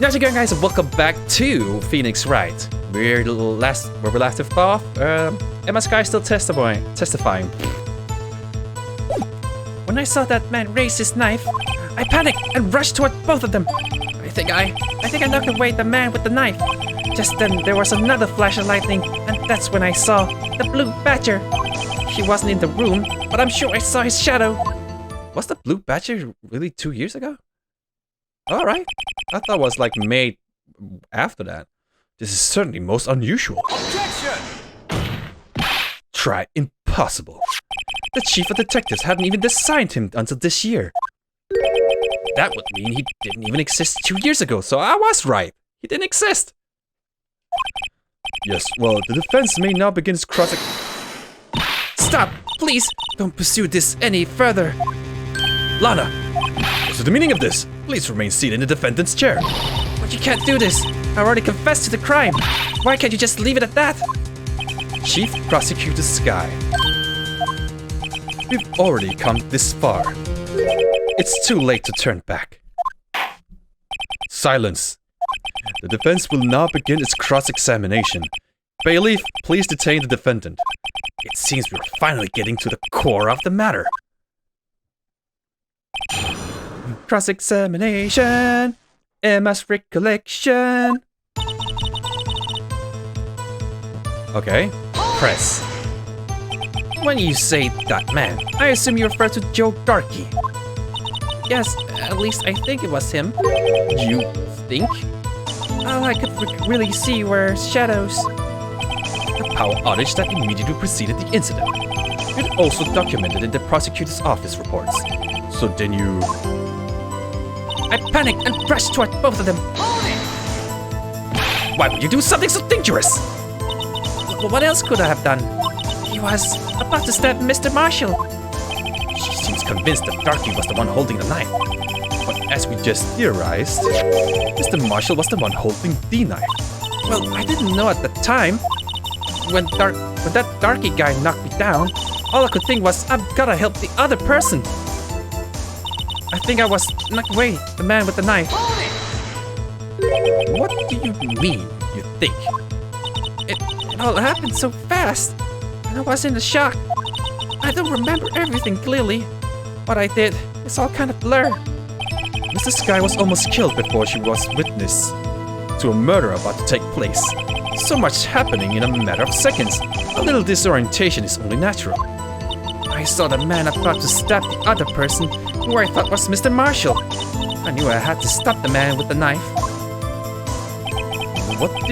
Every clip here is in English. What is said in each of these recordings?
How's it going, guys, and welcome back to Phoenix Wright. Where we last left off, Emma Sky still testifying. When I saw that man raise his knife, I panicked and rushed toward both of them. I think I knocked away the man with the knife. Just then there was another flash of lightning, and that's when I saw the blue badger. He wasn't in the room, but I'm sure I saw his shadow. Was the blue badger really 2 years ago? Alright. I thought it was like made after that. This is certainly most unusual. Objection! Try impossible. The chief of detectives hadn't even assigned him until this year. That would mean he didn't even exist 2 years ago, so I was right. He didn't exist. Yes, well, the defense may now begin its cross- Stop! Please! Don't pursue this any further! Lana! What's the meaning of this? Please remain seated in the defendant's chair. But you can't do this! I already confessed to the crime! Why can't you just leave it at that? Chief Prosecutor Sky. We've already come this far. It's too late to turn back. Silence. The defense will now begin its cross-examination. Bailiff, please detain the defendant. It seems we're finally getting to the core of the matter. Cross-examination. Emma's recollection. Okay. Press. When you say that man, I assume you refer to Joe Darkey. Yes, at least I think it was him. You think? All I could really see were shadows. The power outage that immediately preceded the incident. It also documented in the prosecutor's office reports. So then you... I panicked and rushed toward both of them. Why would you do something so dangerous? What else could I have done? He was about to stab Mr. Marshall. She seems convinced that Darkey was the one holding the knife. But as we just theorized, Mr. Marshall was the one holding the knife. Well, I didn't know at the time. When that Darkey guy knocked me down, all I could think was, I've gotta help the other person. I think I was knocked away, the man with the knife. What do you mean, you think? It all happened so fast, and I was in a shock. I don't remember everything clearly. What I did, it's all kind of blur. Mrs. Sky was almost killed before she was witness to a murder about to take place. So much happening in a matter of seconds. A little disorientation is only natural. I saw the man about to stab the other person, who I thought was Mr. Marshall. I knew I had to stop the man with the knife. What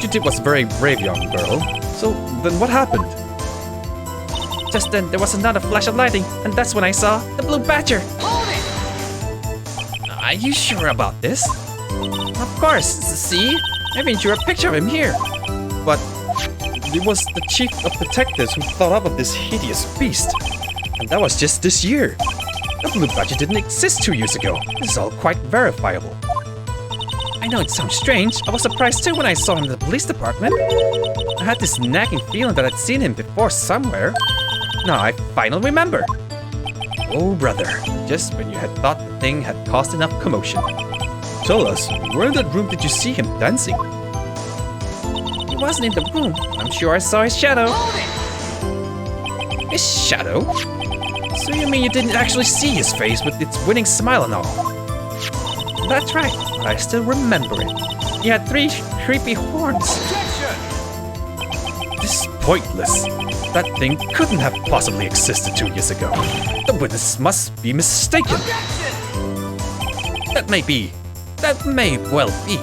you did was very brave, young girl. So then what happened? Just then there was another flash of lightning, and that's when I saw the blue badger. Are you sure about this? Of course. See? I even drew a picture of him here. But it was the chief of detectives who thought up of this hideous beast. And that was just this year. The blue badger didn't exist 2 years ago. This is all quite verifiable. I know it sounds strange. I was surprised too when I saw him in the police department. I had this nagging feeling that I'd seen him before somewhere. Now I finally remember. Oh brother, just when you had thought the thing had caused enough commotion. Tell us, where in that room did you see him dancing? He wasn't in the room. I'm sure I saw his shadow. His shadow? So you mean you didn't actually see his face with its winning smile and all? That's right, but I still remember it. He had 3 creepy horns. Objection! This is pointless. That thing couldn't have possibly existed 2 years ago. The witness must be mistaken. Objection! That may well be.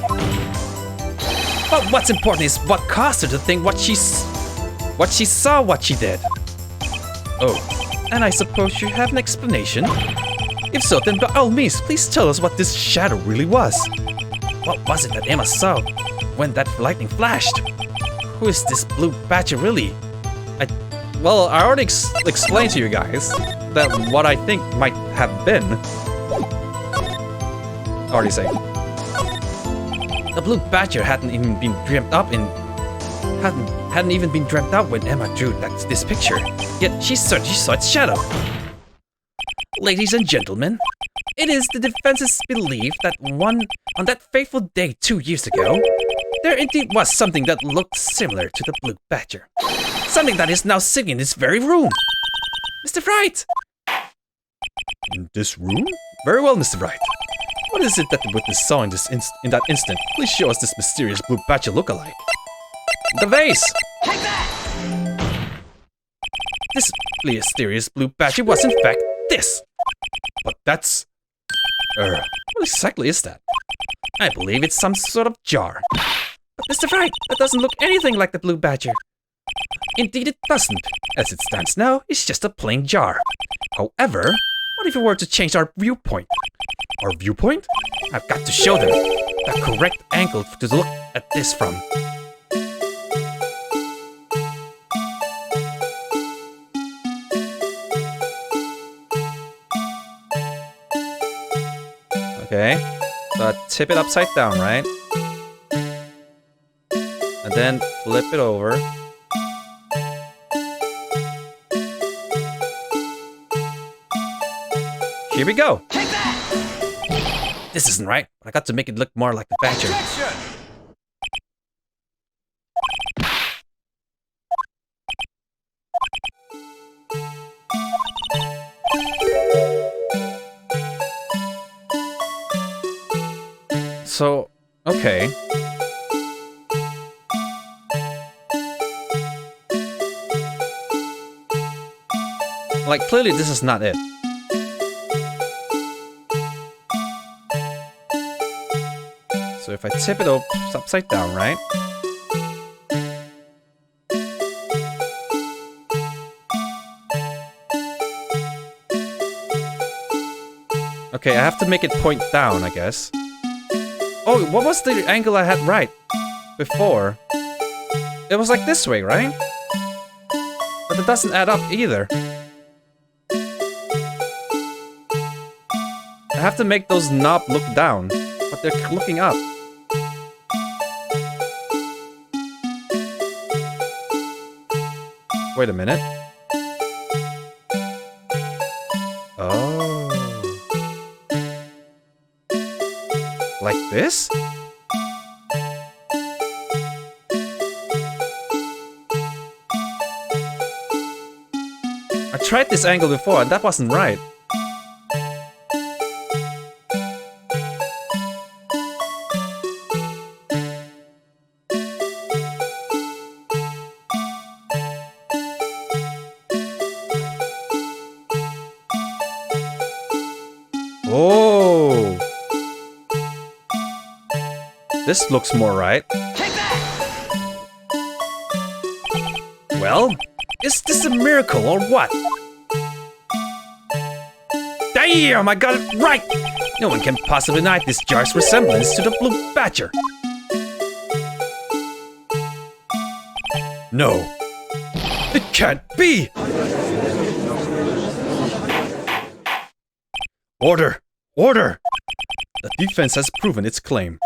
But what's important is what caused her to think what she saw what she did. Oh, and I suppose you have an explanation? If so, then by all means, please tell us what this shadow really was. What was it that Emma saw when that lightning flashed? Who is this blue badger really? I already explained to you guys that what I think might have been. Already saying. The blue badger hadn't even been dreamt up when Emma drew this picture. Yet she certainly saw its shadow. Ladies and gentlemen, It is the defense's belief that on that fateful day 2 years ago, there indeed was something that looked similar to the blue badger. Something that is now sitting in this very room. Mr. Wright! In this room? Very well, Mr. Wright. What is it that the witness saw in that instant? Please show us this mysterious blue badger look-alike. The vase! Take that! This mysterious blue badger was in fact this. But that's... what exactly is that? I believe it's some sort of jar. But Mr. Wright, that doesn't look anything like the blue badger. Indeed it doesn't. As it stands now, it's just a plain jar. However, what if we were to change our viewpoint? Our viewpoint? I've got to show them the correct angle to look at this from. Okay, so I tip it upside down, right? And then flip it over. Here we go. Take that! This isn't right, but I got to make it look more like the badger. Objection! So, okay. Like, clearly this is not it. So if I tip it upside down, right? Okay, I have to make it point down, I guess. Oh, what was the angle I had right before? It was like this way, right? But it doesn't add up either. I have to make those knobs look down, but they're looking up. Wait a minute. Oh. Like this? I tried this angle before and that wasn't right. Oh! This looks more right. Take that! Well, is this a miracle or what? Damn, I got it right! No one can possibly deny this jar's resemblance to the blue badger. No, it can't be! Order! Order! The defense has proven its claim.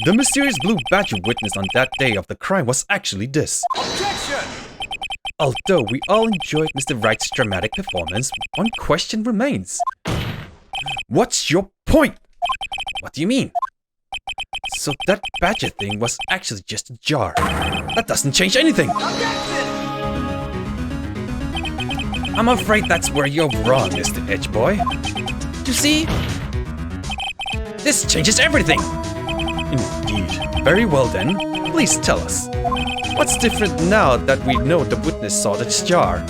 The mysterious blue badger witnessed on that day of the crime was actually this. Objection! Although we all enjoyed Mr. Wright's dramatic performance, one question remains. What's your point? What do you mean? So that badger thing was actually just a jar. That doesn't change anything. Objection! I'm afraid that's where you're wrong, Mr. Edge Boy. You see? This changes everything! Indeed. Very well then, please tell us. What's different now that we know the witness saw this jar?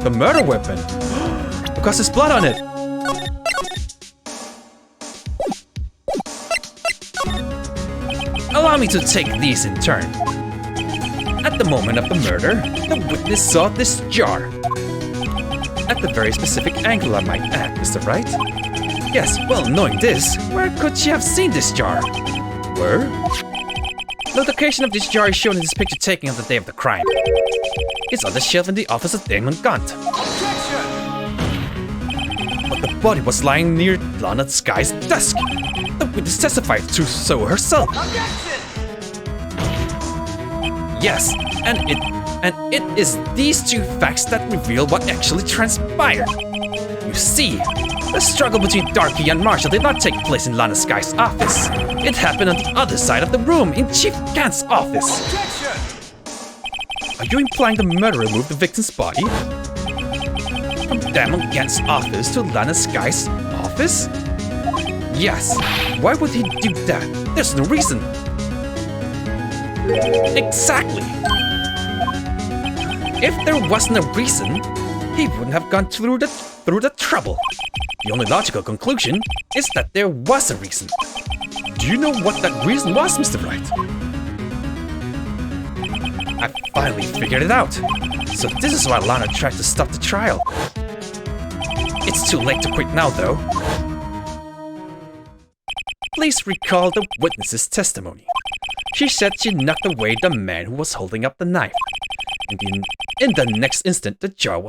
The murder weapon! Because there's blood on it! Allow me to take these in turn. At the moment of the murder, the witness saw this jar. At the very specific angle, I might add, Mr. Wright. Yes, well, knowing this, where could she have seen this jar? Where? The location of this jar is shown in this picture taken on the day of the crime. It's on the shelf in the office of Damon Gaunt. Objection! But the body was lying near Lana Sky's desk. The witness testified to so herself. Objection! Yes, and it And it is these two facts that reveal what actually transpired. You see, the struggle between Darky and Marshall did not take place in Lana Sky's office. It happened on the other side of the room, in Chief Gant's office. Objection! Are you implying the murderer moved the victim's body from Damon Gant's office to Lana Sky's office? Yes. Why would he do that? There's no reason. Exactly. If there wasn't a reason, he wouldn't have gone through the trouble. The only logical conclusion is that there was a reason. Do you know what that reason was, Mr. Wright? I finally figured it out. So this is why Lana tried to stop the trial. It's too late to quit now, though. Please recall the witness's testimony. She said she knocked away the man who was holding up the knife. In the next instant, the jar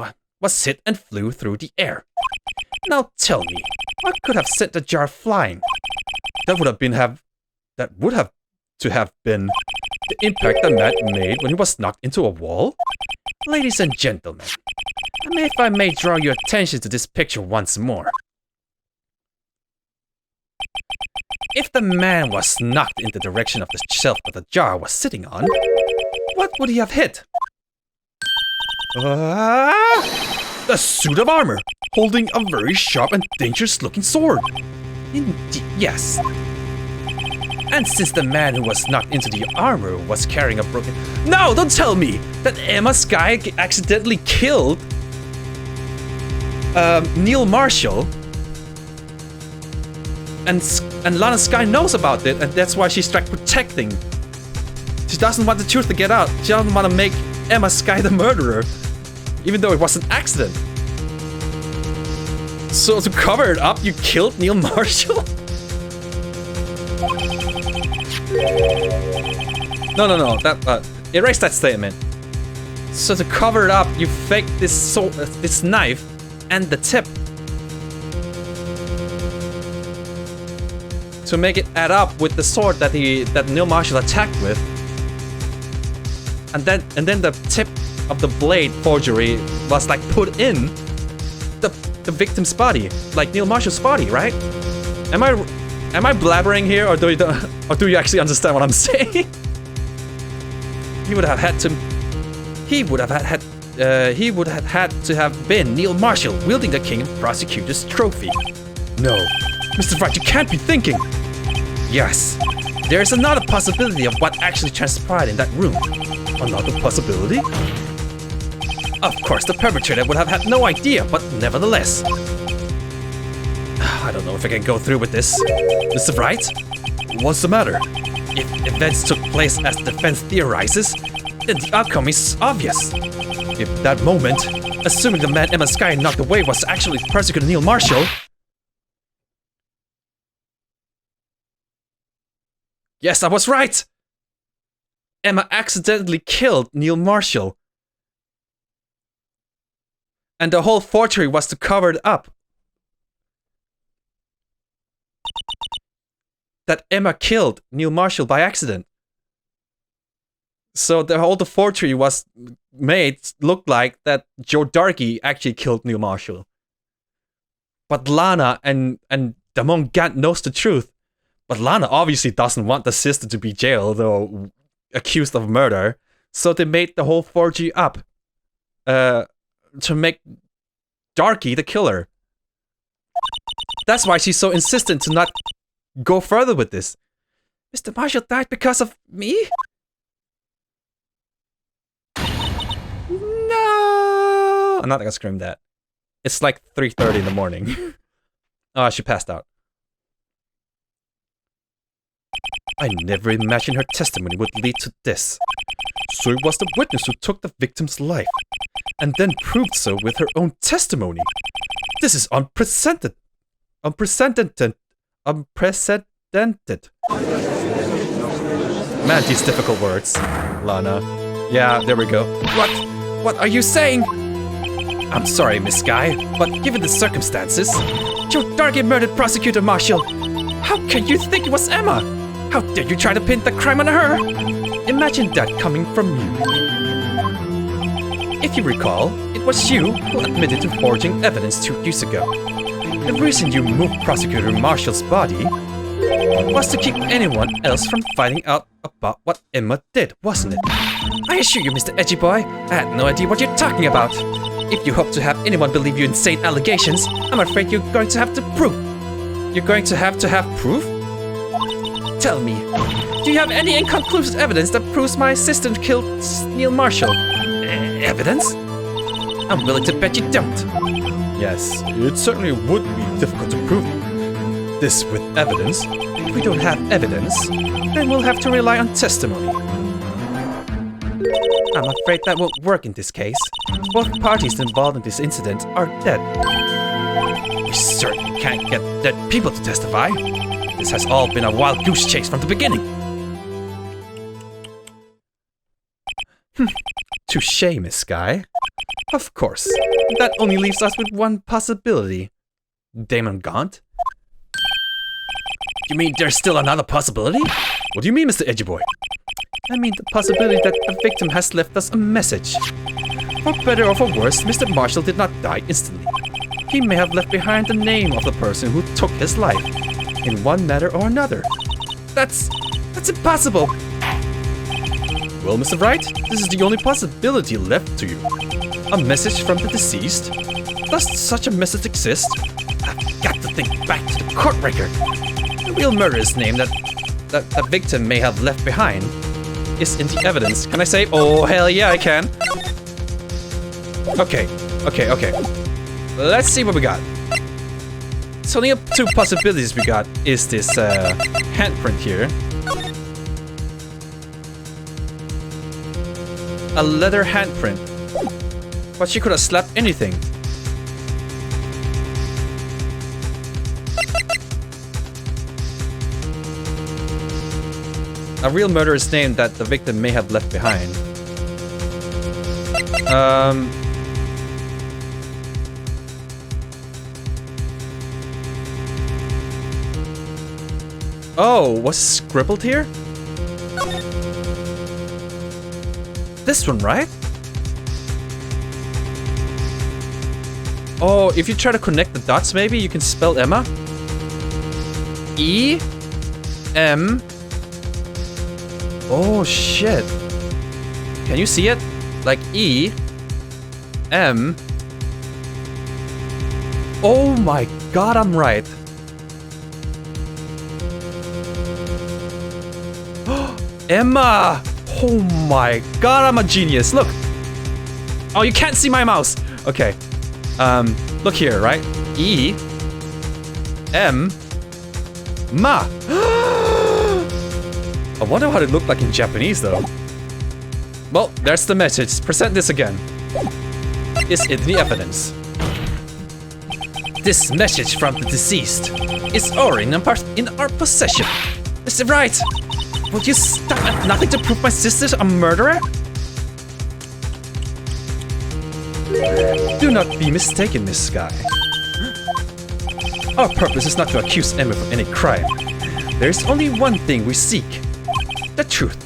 was hit and flew through the air. Now tell me, what could have sent the jar flying? That would have to have been the impact the man made when he was knocked into a wall? Ladies and gentlemen, if I may draw your attention to this picture once more. If the man was knocked in the direction of the shelf that the jar was sitting on, what would he have hit? A suit of armor, holding a very sharp and dangerous-looking sword. Indeed, yes. And since the man who was knocked into the armor was carrying a broken... No, don't tell me that Emma Sky accidentally killed Neil Marshall. And Lana Sky knows about it, and that's why she's protecting. She doesn't want the truth to get out. She doesn't want to make Emma Sky the murderer, even though it was an accident. So to cover it up, you killed Neil Marshall? No. That erase that statement. So to cover it up, you faked this knife and the tip to make it add up with the sword that Neil Marshall attacked with, and then the tip of the blade forgery was like put in the victim's body, like Neil Marshall's body, right? Am I blabbering here, or do you actually understand what I'm saying? He would have had to have been Neil Marshall wielding the King of Prosecutors trophy. No, Mr. Wright, you can't be thinking. Yes, there is another possibility of what actually transpired in that room. Another possibility? Of course, the perpetrator would have had no idea, but nevertheless. I don't know if I can go through with this. Mr. Wright? What's the matter? If events took place as the defense theorizes, then the outcome is obvious. If that moment, assuming the man Emma Sky knocked away was actually persecutor Neil Marshall... Yes, I was right! Emma accidentally killed Neil Marshall. And the whole forgery was to cover it up. That Emma killed Neil Marshall by accident. So the forgery was made look like that Joe Darky actually killed Neil Marshall. But Lana and Damon Gant knows the truth. But Lana obviously doesn't want the sister to be jailed or accused of murder. So they made the whole forgery up. To make Darky the killer. That's why she's so insistent to not go further with this. Mr. Marshall died because of me? No! I'm not gonna scream that. It's like 3:30 in the morning. Oh, she passed out. I never imagined her testimony would lead to this. So it was the witness who took the victim's life, and then proved so with her own testimony. This is unprecedented. Unprecedented. Man, these difficult words. Lana. Yeah, there we go. What are you saying? I'm sorry, Miss Sky, but given the circumstances, Joe Darky murdered Prosecutor Marshall. How can you think it was Emma? How dare you try to pin the crime on her? Imagine that coming from you. If you recall, it was you who admitted to forging evidence 2 years ago. The reason you moved Prosecutor Marshall's body was to keep anyone else from finding out about what Emma did, wasn't it? I assure you, Mr. Edgy Boy, I had no idea what you're talking about. If you hope to have anyone believe your insane allegations, I'm afraid you're going to have to prove. You're going to have proof? Tell me, do you have any inconclusive evidence that proves my assistant killed Neil Marshall? Evidence? I'm willing to bet you don't. Yes, it certainly would be difficult to prove this with evidence. If we don't have evidence, then we'll have to rely on testimony. I'm afraid that won't work in this case. Both parties involved in this incident are dead. We certainly can't get dead people to testify. This has all been a wild goose chase from the beginning. Touché, Miss Sky. Of course. That only leaves us with one possibility. Damon Gaunt? You mean there's still another possibility? What do you mean, Mr. Edgy Boy? I mean the possibility that the victim has left us a message. For better or for worse, Mr. Marshall did not die instantly. He may have left behind the name of the person who took his life, in one matter or another. That's impossible! Well, Mr. Wright, this is the only possibility left to you. A message from the deceased? Does such a message exist? I've got to think back to the court record. The real murderer's name that the victim may have left behind is in the evidence. Can I say? Oh, hell yeah, I can. Okay. Let's see what we got. So the two possibilities we got is this handprint here. A leather handprint. But she could have slapped anything. A real murderer's name that the victim may have left behind. Oh, was scribbled here? This one, right? Oh, if you try to connect the dots, maybe you can spell Emma. E M. Oh shit. Can you see it? Like E M. Oh my god, I'm right. Emma! Oh my god, I'm a genius. Look. Oh, you can't see my mouse. Okay. Look here, right? E M Ma. I wonder what it looked like in Japanese though. Well, there's the message. Present this again. Is in the evidence. This message from the deceased is already in our possession. Mr. Wright, would you stop at nothing to prove my sister's a murderer? Do not be mistaken, Miss Sky. Our purpose is not to accuse Emma of any crime. There is only one thing we seek. The truth.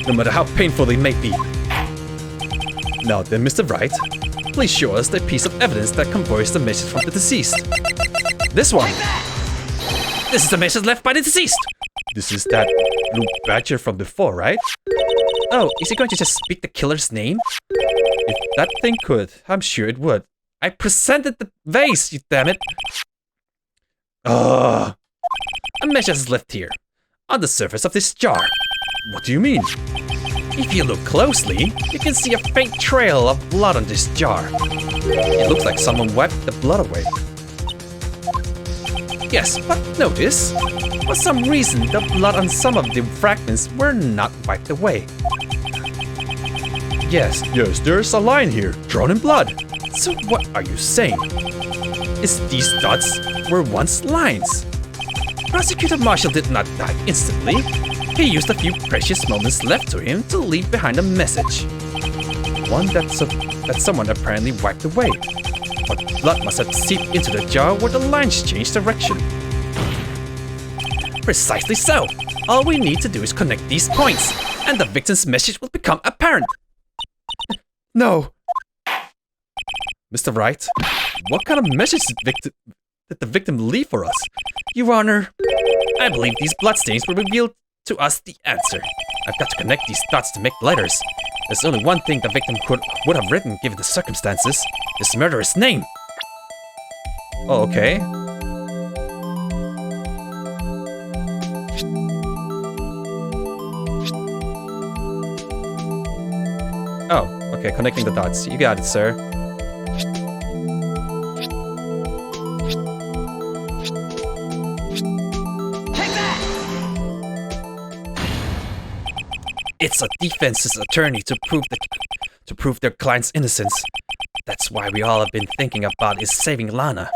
No matter how painful it may be. Now then, Mr. Wright, please show us the piece of evidence that conveys the message from the deceased. This one. This is the message left by the deceased. This is that blue badger from before, right? Oh, is he going to just speak the killer's name? If that thing could, I'm sure it would. I presented the vase, you damn it! Ugh. A message is left here, on the surface of this jar. What do you mean? If you look closely, you can see a faint trail of blood on this jar. It looks like someone wiped the blood away. Yes, but notice, for some reason the blood on some of the fragments were not wiped away. Yes, there's a line here, drawn in blood. So what are you saying? Is these dots were once lines? Prosecutor Marshall did not die instantly. He used a few precious moments left to him to leave behind a message. One that someone apparently wiped away. But blood must have seeped into the jar where the lines changed direction. Precisely so. All we need to do is connect these points, and the victim's message will become apparent. No! Mr. Wright, what kind of message did the victim leave for us? Your Honor, I believe these bloodstains will reveal to us the answer. I've got to connect these dots to make letters. There's only one thing the victim would have written given the circumstances. His murderer's name. Oh, okay. Oh, okay, connecting the dots. You got it, sir. Take that! It's a defense's attorney to prove their client's innocence. That's why we all have been thinking about is saving Lana.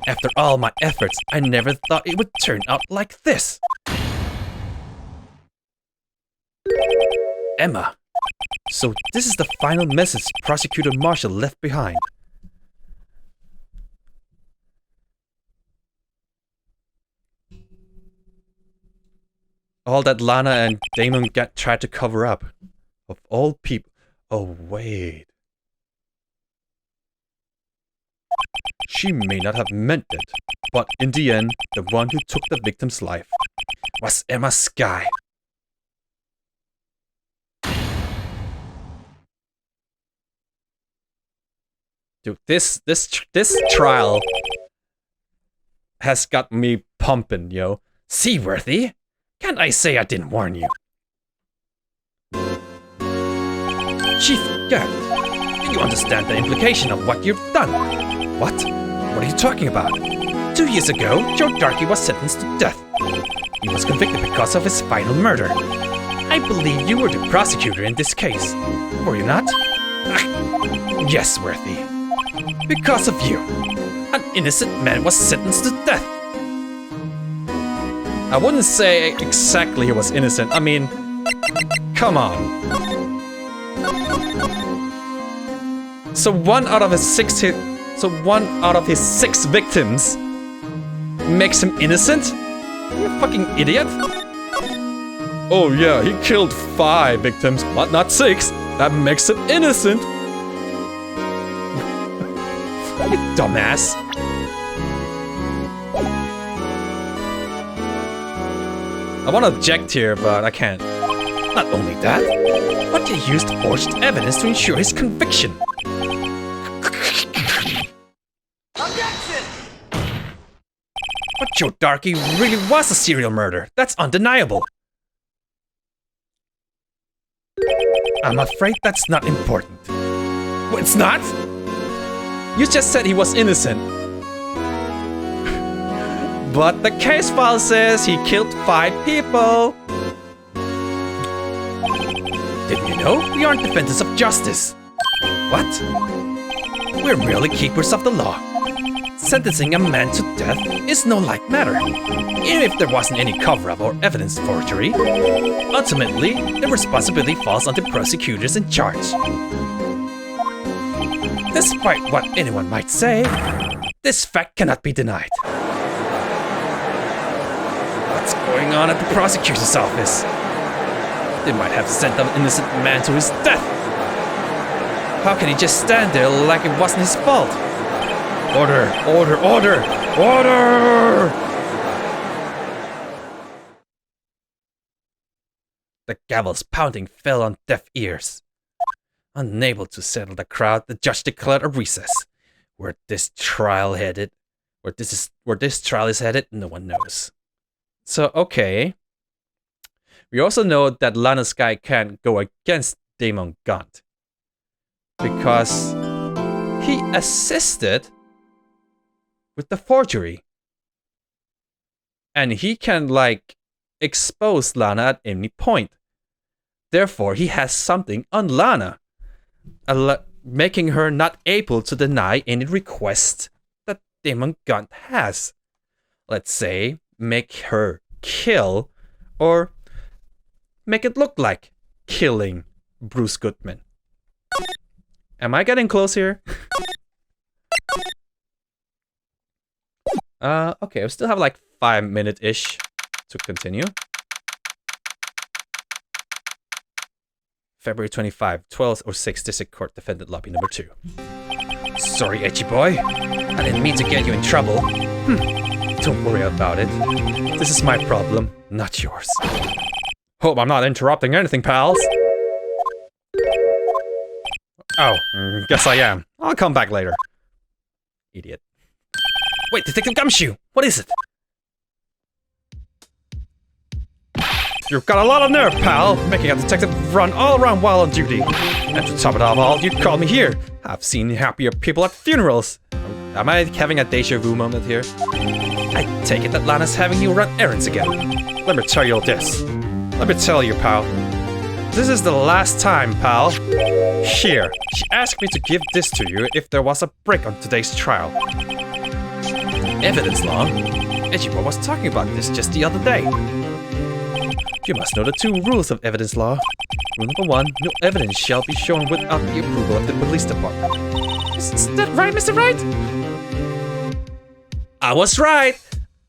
After all my efforts, I never thought it would turn out like this. Emma. So this is the final message Prosecutor Marshall left behind. All that Lana and Damon tried to cover up. Of all people. Oh, wait. She may not have meant it, but in the end, the one who took the victim's life was Emma Skye. Dude, this trial has got me pumping, yo. Seaworthy? Can't I say I didn't warn you? Chief Gant, do you understand the implication of what you've done? What? What are you talking about? 2 years ago, Joe Darky was sentenced to death. He was convicted because of his final murder. I believe you were the prosecutor in this case. Were you not? Yes, Worthy. Because of you, an innocent man was sentenced to death. I wouldn't say exactly he was innocent. I mean, come on. So one out of his six victims makes him innocent? You fucking idiot. Oh yeah, he killed 5 victims, but not 6. That makes him innocent. You dumbass. I want to object here, but I can't. Not only that, but you used forged evidence to ensure his conviction. Objection! But Joe Darky really was a serial murderer. That's undeniable. I'm afraid that's not important. Well, it's not? You just said he was innocent. But the case file says he killed 5 people. Didn't you know? We aren't defenders of justice. What? We're merely keepers of the law. Sentencing a man to death is no light matter. Even if there wasn't any cover-up or evidence forgery, ultimately, the responsibility falls on the prosecutors in charge. Despite what anyone might say, this fact cannot be denied. What's going on at the prosecutor's office? They might have sent an innocent man to his death. How can he just stand there like it wasn't his fault? Order! Order! Order! Order! The gavel's pounding fell on deaf ears. Unable to settle the crowd, the judge declared a recess. Where this trial is headed, no one knows. So, okay. We also know that Lana Skye can't go against Damon Gaunt. Because he assisted with the forgery. And he can, like, expose Lana at any point. Therefore, he has something on Lana. Making her not able to deny any request that Damon Gaunt has. Let's say, make her kill, or make it look like killing Bruce Goodman. Am I getting close here? Okay, I still have like 5 minutes-ish to continue. February 25, 1206 District Court, Defendant Lobby number 2. Sorry, Edgy Boy. I didn't mean to get you in trouble. Don't worry about it. This is my problem, not yours. Hope I'm not interrupting anything, pals. Oh, guess I am. I'll come back later. Idiot. Wait, Detective Gumshoe! What is it? You've got a lot of nerve, pal! Making a detective run all around while on duty. And to top it off all, you called me here. I've seen happier people at funerals. Am I having a deja vu moment here? I take it that Lana's having you run errands again. Let me tell you this. Let me tell you, pal. This is the last time, pal. Here, she asked me to give this to you if there was a break on today's trial. Evidence law? Edgy Boy was talking about this just the other day. You must know the 2 rules of evidence law. Rule number 1, no evidence shall be shown without the approval of the police department. Is that right, Mr. Wright? I was right!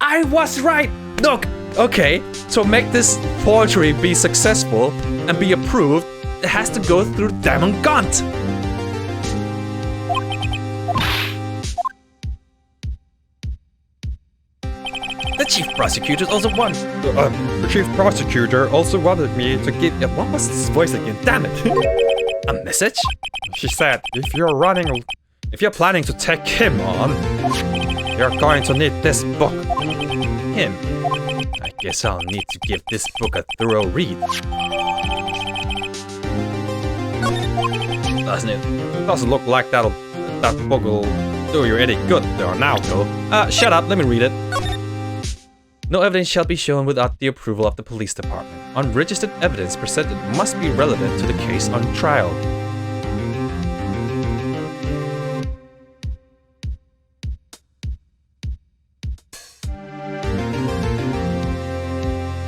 I was right! Look, okay, to make this forgery be successful and be approved, it has to go through Diamond Gaunt. The chief prosecutor also wanted. The chief prosecutor also wanted me to give. What was this voice again? Damn it! A message? She said, if you're planning to take him on, you're going to need this book. Him. I guess I'll need to give this book a thorough read. Doesn't it? Doesn't look like that book will do you any good there now, though. Shut up. Let me read it. No evidence shall be shown without the approval of the police department. Unregistered evidence presented must be relevant to the case on trial.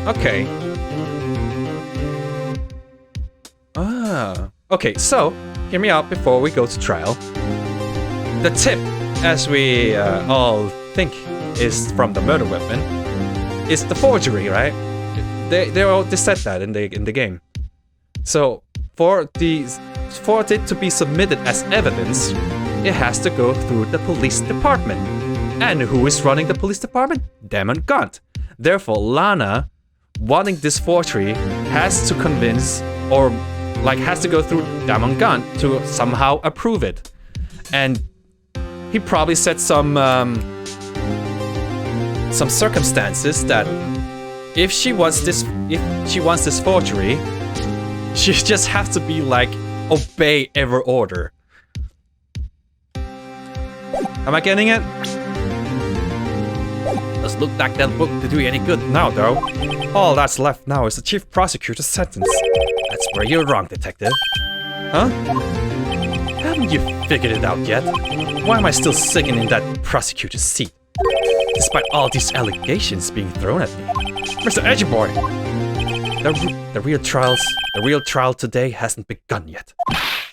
Okay. Okay, so, hear me out before we go to trial. The tip, as we all think is from the murder weapon, is the forgery, right? They said that in the game. So for it to be submitted as evidence, it has to go through the police department. And who is running the police department? Diamond Gaunt. Therefore, Lana, wanting this forgery, has to convince or has to go through Diamond Gaunt to somehow approve it. And he probably said some circumstances that if she wants this forgery, she just has to be obey every order. Am I getting it? Doesn't look like that book to do you any good now, though. All that's left now is the chief prosecutor's sentence. That's where you're wrong, detective. Huh? Haven't you figured it out yet? Why am I still sitting in that prosecutor's seat? Despite all these allegations being thrown at me. Mr. Edgy Boy! The real trial today hasn't begun yet.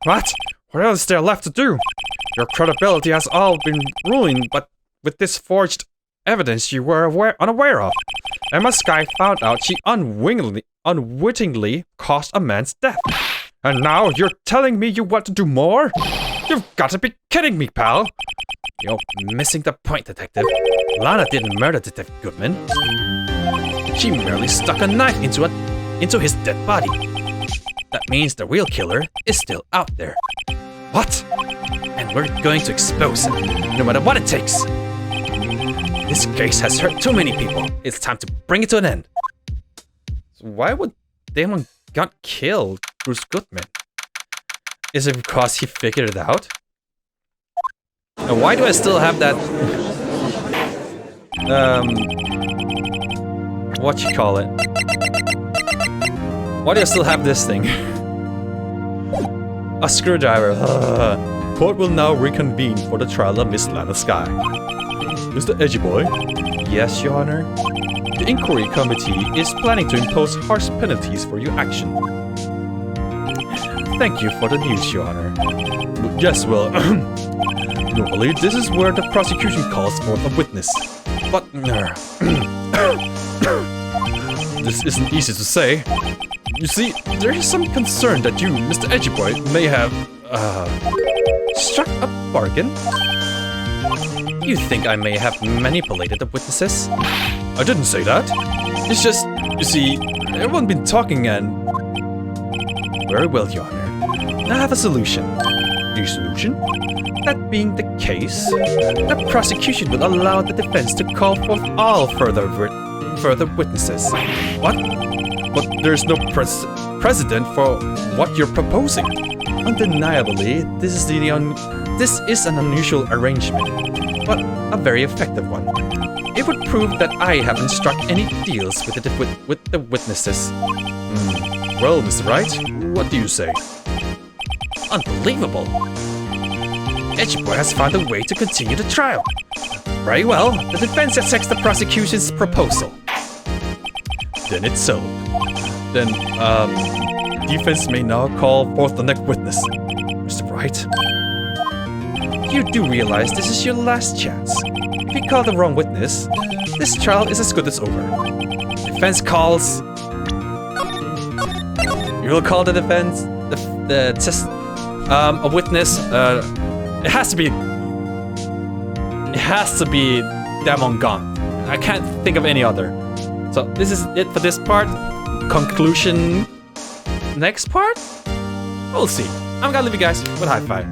What? What else is there left to do? Your credibility has all been ruined, but with this forged evidence you were unaware of. Emma Skye found out she unwittingly caused a man's death. And now you're telling me you want to do more? You've got to be kidding me, pal! You're missing the point, Detective. Lana didn't murder Detective Goodman. She merely stuck a knife into his dead body. That means the real killer is still out there. What? And we're going to expose him, no matter what it takes. This case has hurt too many people. It's time to bring it to an end. So why would Damon Gaunt kill Bruce Goodman? Is it because he figured it out? And why do I still have that? What you call it? Why do I still have this thing? A screwdriver. Court will now reconvene for the trial of Miss Lana Skye. Mr. Edgy Boy? Yes, Your Honor? The inquiry committee is planning to impose harsh penalties for your action. Thank you for the news, Your Honor. Yes, well, normally this is where the prosecution calls for a witness. But, this isn't easy to say. You see, there is some concern that you, Mr. Edgyboy, may have, struck a bargain? You think I may have manipulated the witnesses? I didn't say that. It's just, you see, everyone been talking and... Very well, Your Honor. I have a solution. A solution? That being the case, the prosecution will allow the defense to call forth all further witnesses. What? But there's no precedent for what you're proposing. Undeniably, this is an unusual arrangement, but a very effective one. It would prove that I haven't struck any deals with the witnesses. Well, Mr. Wright, what do you say? Unbelievable! Edgeboy has found a way to continue the trial. Very well, the defense accepts the prosecution's proposal. Then it's so. Then, defense may now call forth the next witness. Mr. Wright, you do realize this is your last chance. If you call the wrong witness, this trial is as good as over. Defense calls... You will call the defense... the test... a witness, it has to be Damon Gone. I can't think of any other. So this is it for this part. Conclusion next part? We'll see. I'm gonna leave you guys with a high five.